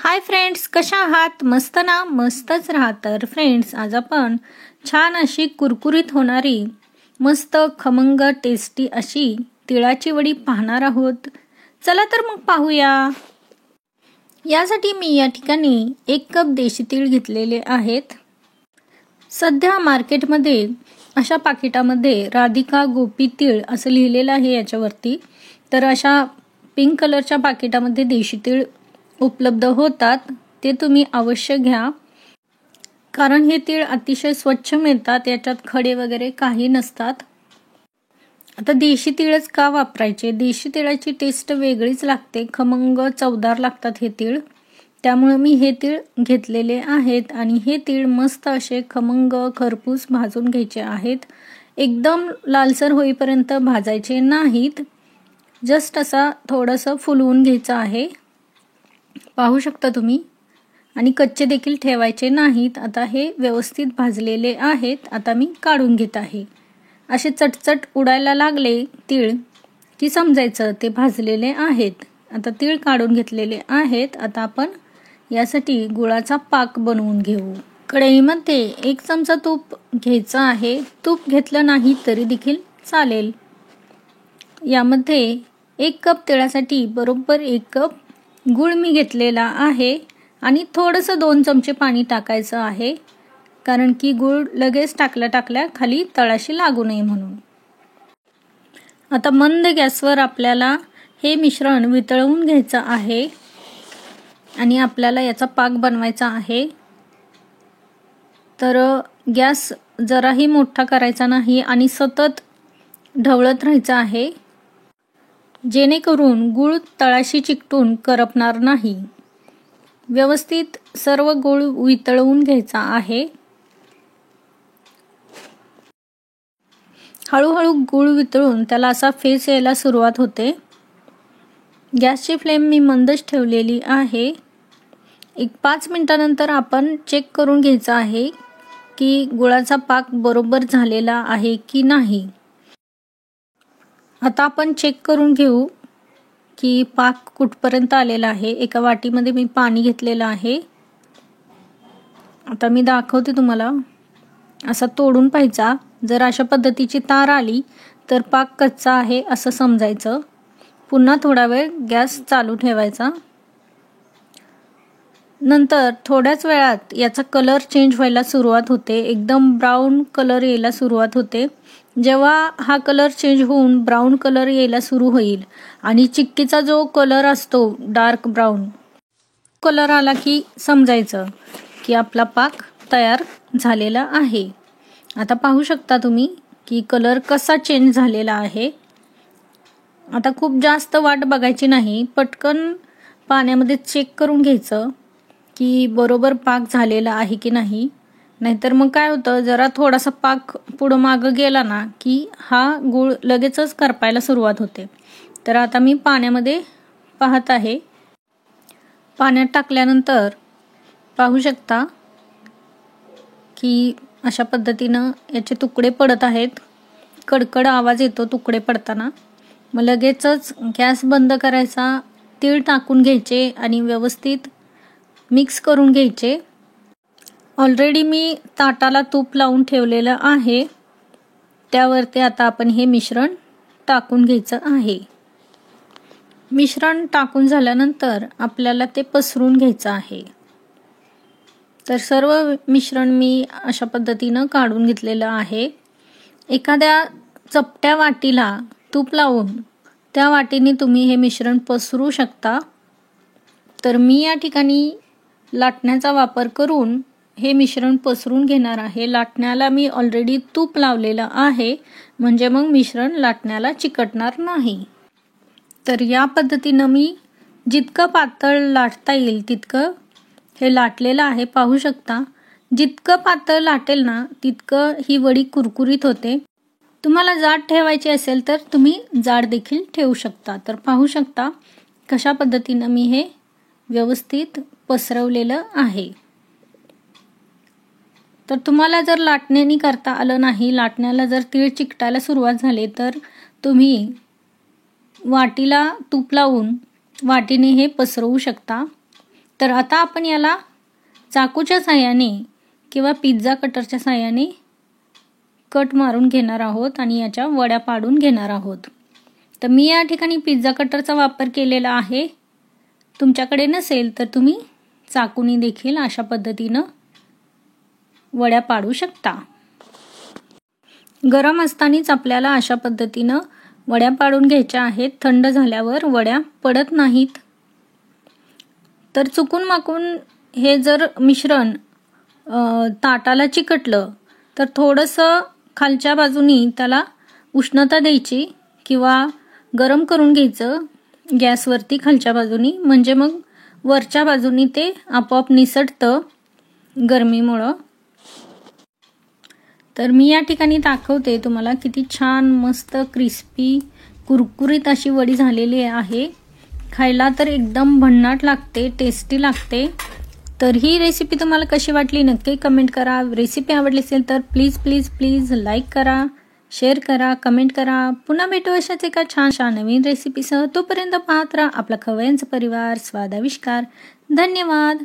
Hi friends, कशा आहात? मस्त ना? मस्तच राहा. तर फ्रेंड्स, आज आपण छान अशी कुरकुरीत होणारी मस्त खमंग टेस्टी अशी तिळाची वडी पाहणार आहोत. चला तर मग पाहूया. यासाठी मी या ठिकाणी 1 कप देशी तीळ घेतलेले आहेत. सध्या मार्केटमध्ये अशा पाकिटामध्ये राधिका गोपी तीळ असं लिहिलेलं आहे याच्यावरती. तर अशा पिंक कलरच्या पाकिटामध्ये देशी तीळ उपलब्ध होतात. ते तुम्ही अवश्य घ्या, कारण हे तीळ अतिशय स्वच्छ मिळतात. याच्यात खडे वगैरे काही नसतात. आता देशी तीळच का वापरायचे? देशी तिळाची टेस्ट वेगळीच लागते. खमंग चवदार लागतात हे तीळ. त्यामुळे मी हे तीळ घेतलेले आहेत आणि हे तीळ मस्त असे खमंग खरपूस भाजून घ्यायचे आहेत. एकदम लालसर होईपर्यंत भाजायचे नाहीत. जस्ट असा थोडंसं फुलवून घ्यायचं आहे. पाहू शकता तुम्ही. आणि कच्चे देखील ठेवायचे नाहीत. आता हे व्यवस्थित भाजलेले आहेत. आता मी काढून घेत आहे. असे चटचट उडायला लागले तीळ की समजायचं ते भाजलेले आहेत. आता तीळ काढून घेतलेले आहेत. आता आपण यासाठी गुळाचा पाक बनवून घेऊ. कढईमध्ये 1 चमचा तूप घ्यायचं आहे. तूप घेतलं नाही तरी देखील चालेल. यामध्ये 1 कप तिळासाठी बरोबर 1 कप गूळ मी घेतलेला आहे आणि थोडंसं 2 चमचे पाणी टाकायचं आहे, कारण की गूळ लगेच टाकल्या खाली तळाशी लागू नये म्हणून. आता मंद गॅसवर आपल्याला हे मिश्रण वितळवून घ्यायचं आहे आणि आपल्याला याचा पाक बनवायचा आहे. तर गॅस जराही मोठा करायचा नाही आणि सतत ढवळत राहायचं आहे, जेणेकरून गूळ तळाशी चिकटून करपणार नाही. व्यवस्थित सर्व गूळ वितळवून घ्यायचा आहे. हळूहळू गूळ वितळून त्याला असा फेस यायला सुरुवात होते. गॅसची फ्लेम मी मंदच ठेवलेली आहे. 5 मिनिटानंतर आपण चेक करून घ्यायचं आहे की गुळाचा पाक बरोबर झालेला आहे की नाही. आता आपण चेक करून घेऊ की पाक कुठपर्यंत आलेला आहे. एका वाटीमध्ये मी पाणी घेतलेलं आहे. आता मी दाखवते तुम्हाला. असा तोडून पाहायचा. जर अशा पद्धतीची तार आली तर पाक कच्चा आहे असं समजायचं. पुन्हा थोडा वेळ गॅस चालू ठेवायचा. नंतर थोड्याच वेळात याचा कलर चेंज व्हायला सुरुवात होते. एकदम ब्राऊन कलर यायला सुरुवात होते. जेव्हा हा कलर चेंज होऊन ब्राऊन कलर यायला सुरू होईल आणि चिक्कीचा जो कलर असतो डार्क ब्राऊन कलर आला की समजायचं की आपला पाक तयार झालेला आहे. आता पाहू शकता तुम्ही की कलर कसा चेंज झालेला आहे. आता खूप जास्त वाट बघायची नाही. पटकन पाण्यामध्ये चेक करून घ्यायचं की बरोबर पाक झालेला आहे की नाही. नाहीतर मग काय होतं, जरा थोडासा पाक पुढं मागं गेला ना की हा गूळ लगेचच करपायला सुरुवात होते. तर आता मी पाण्यामध्ये पाहत आहे. पाण्यात टाकल्यानंतर पाहू शकता की अशा पद्धतीनं याचे तुकडे पडत आहेत. कडकड आवाज येतो तुकडे पडताना. मग लगेचच गॅस बंद करायचा. तीळ टाकून घ्यायचे आणि व्यवस्थित मिक्स करून घ्यायचे. ऑलरेडी मी ताटाला तूप लावून ठेवलेलं आहे. त्यावरती आता आपण हे मिश्रण टाकून घ्यायचं आहे. मिश्रण टाकून झाल्यानंतर आपल्याला ते पसरून घ्यायचं आहे. तर सर्व मिश्रण मी अशा पद्धतीनं काढून घेतलेलं आहे. एखाद्या चपट्या वाटीला तूप लावून त्या वाटीने तुम्ही हे मिश्रण पसरू शकता. तर मी या ठिकाणी लाटण्याचा वापर करून हे मिश्रण पसरून घेणार आहे. लाटण्याला मी ऑलरेडी तूप लावलेलं आहे, म्हणजे मग मिश्रण लाटण्याला चिकटणार नाही. तर या पद्धतीनं मी जितकं पातळ लाटता येईल तितकं हे लाटलेलं आहे. पाहू शकता. जितकं पातळ लाटेल ना तितकं ही वडी कुरकुरीत होते. तुम्हाला जाड ठेवायची असेल तर तुम्ही जाड देखील ठेवू शकता. तर पाहू शकता कशा पद्धतीनं मी हे व्यवस्थित पसरवलेलं आहे. तर तुम्हाला जर लाटण्याने करता आलं नाही, लाटण्याला जर तीळ चिकटायला सुरुवात झाली, तर तुम्ही वाटीला तूप लावून वाटीने हे पसरवू शकता. तर आता आपण याला चाकूच्या साहाय्याने किंवा पिझ्झा कटरच्या साहाय्याने कट मारून घेणार आहोत आणि याच्या वड्या पाडून घेणार आहोत. तर मी या ठिकाणी पिझ्झा कटरचा वापर केलेला आहे. तुमच्याकडे नसेल तर तुम्ही चाकूने देखील अशा पद्धतीनं वड्या पाडू शकता. गरम असतानाच आपल्याला अशा पद्धतीनं वड्या पाडून घ्यायच्या आहेत. थंड झाल्यावर वड्या पडत नाहीत. तर चुकून माकून हे जर मिश्रण ताटाला चिकटलं तर थोडंसं खालच्या बाजूनी त्याला उष्णता द्यायची किंवा गरम करून घ्यायचं गॅसवरती खालच्या बाजूनी, म्हणजे मग वरच्या बाजूनी ते आपोआप निसटतं गरमीमुळं. तर मी या ठिकाणी दाखवते तुम्हाला किती छान मस्त क्रिस्पी कुरकुरीत अशी वडी झालेली आहे. खायला तर एकदम भन्नाट लागते, टेस्टी लागते. तर ही रेसिपी तुम्हाला कशी वाटली नक्की कमेंट करा. रेसिपी आवडली असेल तर प्लीज प्लीज प्लीज लाईक करा, शेअर करा, कमेंट करा. पुन्हा भेटू अशाच एका छान नवीन रेसिपीसह. तोपर्यंत पाहत राहा आपला खवय्यांचा परिवार स्वादाविष्कार. धन्यवाद.